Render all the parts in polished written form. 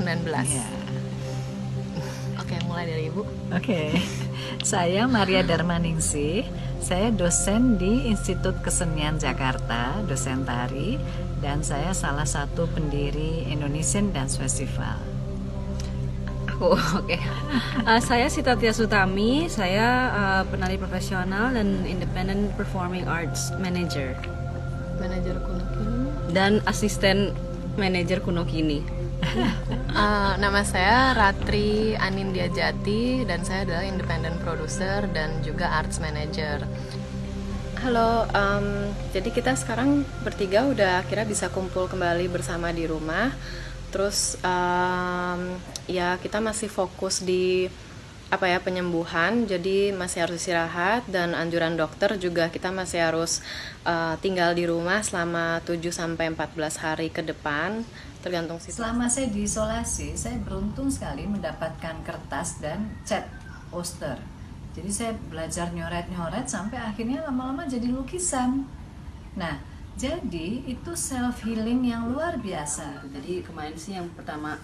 2019. Ya. Oke, mulai dari Ibu. Oke, saya Maria Darmaningsih. Saya dosen di Institut Kesenian Jakarta, dosen tari, dan saya salah satu pendiri Indonesian Dance Festival. Oke. Saya Sita Tia Sutami, saya penari profesional dan Independent Performing Arts Manager Manajer Kuno Kini. dan asisten manajer Kuno Kini. Nama saya Ratri Anindya Jati dan saya adalah independent producer dan juga arts manager. Halo, jadi kita sekarang bertiga udah akhirnya bisa kumpul kembali bersama di rumah. Terus ya kita masih fokus di penyembuhan, jadi masih harus istirahat dan anjuran dokter juga kita masih harus tinggal di rumah selama 7-14 hari ke depan. Tergantung situasi. Selama saya diisolasi, saya beruntung sekali mendapatkan kertas dan cat poster. Jadi saya belajar nyoret-nyoret sampai akhirnya lama-lama jadi lukisan. Nah, jadi itu self healing yang luar biasa. Jadi kemarin sih yang pertama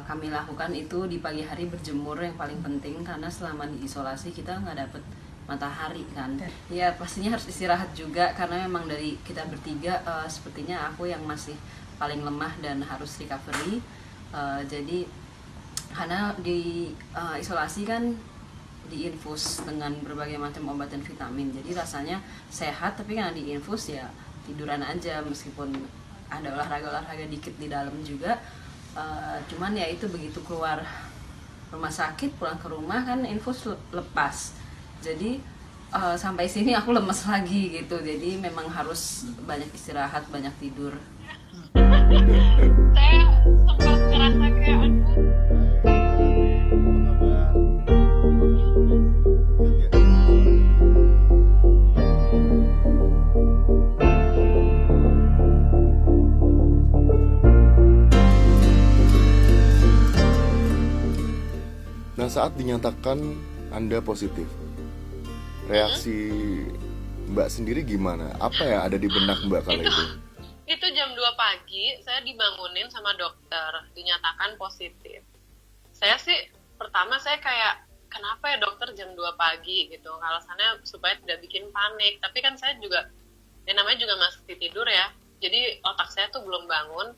kami lakukan itu di pagi hari berjemur, yang paling penting karena selama diisolasi kita nggak dapet matahari kan. Ya pastinya harus istirahat juga karena memang dari kita bertiga sepertinya aku yang masih paling lemah dan harus recovery. Jadi karena di isolasi kan diinfus dengan berbagai macam obat dan vitamin, jadi rasanya sehat, tapi karena diinfus ya tiduran aja meskipun ada olahraga dikit di dalam juga. Cuman ya itu begitu keluar rumah sakit pulang ke rumah kan infus lepas, jadi sampai sini aku lemes lagi gitu. Jadi memang harus banyak istirahat, banyak tidur. Saya sempat ngerasa kayak Nah, saat dinyatakan Anda positif, reaksi Mbak sendiri gimana? Apa ya ada di benak Mbak kala itu? Itu jam 2 pagi, saya dibangunin sama dokter, dinyatakan positif. Saya sih, pertama saya kayak, kenapa ya dokter jam 2 pagi gitu, alasannya supaya tidak bikin panik. Tapi kan saya juga, ya namanya juga masih tidur ya, jadi otak saya tuh belum bangun.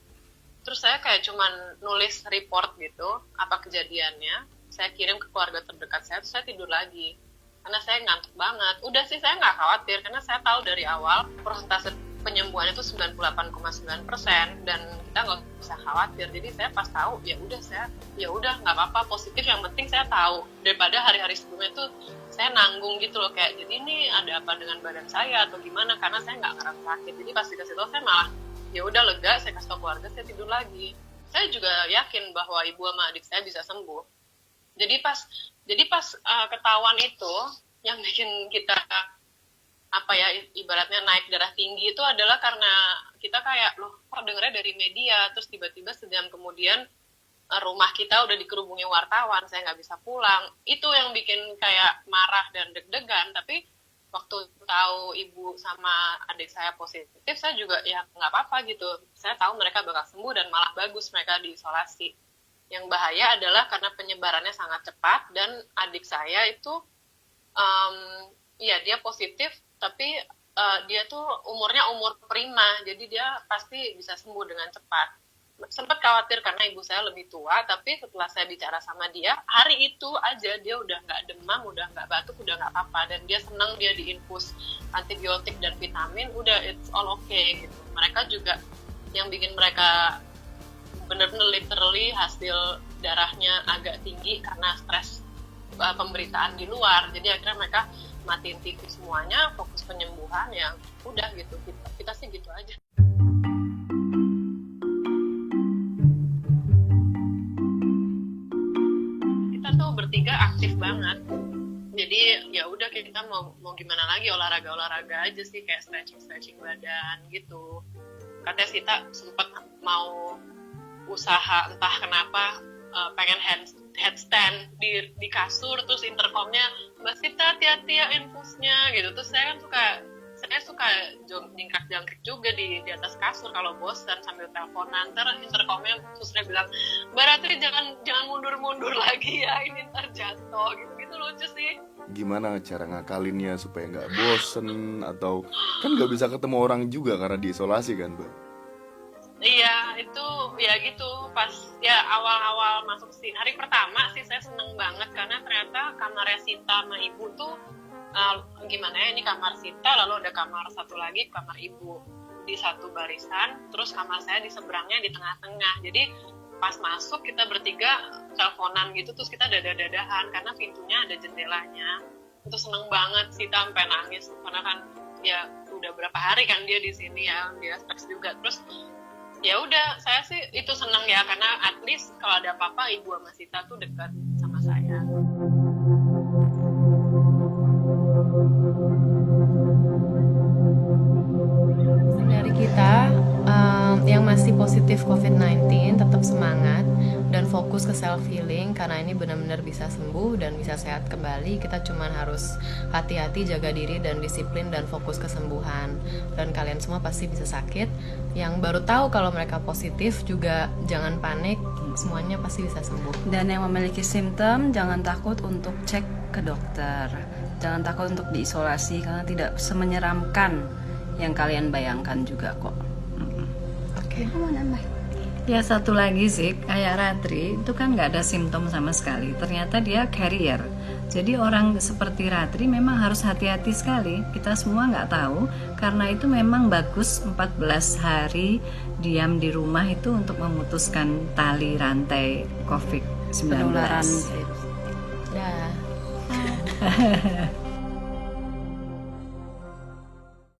Terus saya kayak cuman nulis report gitu, apa kejadiannya, saya kirim ke keluarga terdekat saya, terus saya tidur lagi. Karena saya ngantuk banget. Udah sih saya nggak khawatir, karena saya tahu dari awal persentase penyembuhan itu 98,9% dan kita nggak usah khawatir. Jadi saya pas tahu ya udah nggak apa-apa, positif, yang penting saya tahu, daripada hari-hari sebelumnya tuh saya nanggung gitu loh, kayak jadi ini ada apa dengan badan saya atau gimana, karena saya nggak ngerasa sakit. Jadi pas dikasih tahu saya malah ya udah lega, saya kasih tahu keluarga, saya tidur lagi. Saya juga yakin bahwa ibu sama adik saya bisa sembuh. Jadi pas ketahuan itu yang bikin kita ibaratnya naik darah tinggi itu adalah karena kita kayak kok dengernya dari media, terus tiba-tiba sejam kemudian rumah kita udah dikerubungi wartawan, saya nggak bisa pulang. Itu yang bikin kayak marah dan deg-degan. Tapi waktu tahu ibu sama adik saya positif, saya juga ya nggak apa-apa gitu. Saya tahu mereka bakal sembuh dan malah bagus mereka diisolasi. Yang bahaya adalah karena penyebarannya sangat cepat dan adik saya itu dia positif, tapi dia tuh umurnya umur prima, jadi dia pasti bisa sembuh dengan cepat. Sempat khawatir karena ibu saya lebih tua, tapi setelah saya bicara sama dia, hari itu aja dia udah nggak demam, udah nggak batuk, udah nggak apa-apa, dan dia senang, dia diinfus antibiotik dan vitamin, udah it's all okay gitu. Mereka juga yang bikin mereka benar-benar literally hasil darahnya agak tinggi karena stres pemberitaan di luar, jadi akhirnya mereka matiin TV semuanya, fokus penyembuhan, ya udah gitu. Kita sih gitu aja. Kita tuh bertiga aktif banget, jadi ya udah kayak kita mau gimana lagi, olahraga aja sih, kayak stretching badan gitu. Katanya Sita sempat mau usaha entah kenapa pengen headstand di kasur, terus intercomnya Mbak Sita hati-hati ya infusnya gitu. Terus saya suka jingkrak-jangkrik juga di atas kasur kalau bosan sambil teleponan. Ntar intercomnya susternya bilang Mbak Ratri jangan mundur-mundur lagi ya, ini ntar jatuh gitu lucu sih. Gimana cara ngakalinnya supaya nggak bosen, atau kan nggak bisa ketemu orang juga karena diisolasi kan, Mbak? Iya, itu ya gitu. Pas ya awal-awal masuk sini, hari pertama sih saya seneng banget karena ternyata kamarnya Sita sama Ibu tuh gimana ya, ini kamar Sita, lalu ada kamar satu lagi, kamar Ibu di satu barisan, terus kamar saya di seberangnya di tengah-tengah. Jadi pas masuk kita bertiga teleponan gitu, terus kita dada-dadahan karena pintunya ada jendelanya. Itu seneng banget, Sita sampai nangis karena kan ya udah berapa hari kan dia di sini ya, dia stres juga. Terus ya udah, saya sih itu seneng ya karena at least kalau ada apa-apa Ibu sama Sita tuh dekat sama saya. Dari kita yang masih positif COVID-19 tetap semangat dan fokus ke self healing karena ini benar-benar bisa sembuh dan bisa sehat kembali. Kita cuma harus hati-hati, jaga diri dan disiplin dan fokus kesembuhan. Dan kalian semua pasti bisa sakit. Yang baru tahu kalau mereka positif juga jangan panik, semuanya pasti bisa sembuh. Dan yang memiliki simptom jangan takut untuk cek ke dokter. Jangan takut untuk diisolasi karena tidak semenyeramkan yang kalian bayangkan juga kok. Oke. Ya satu lagi sih, kayak Ratri itu kan nggak ada simptom sama sekali. Ternyata dia carrier. Jadi orang seperti Ratri memang harus hati-hati sekali. Kita semua nggak tahu, karena itu memang bagus 14 hari diam di rumah itu untuk memutuskan tali rantai COVID-19. Penularan. Dah.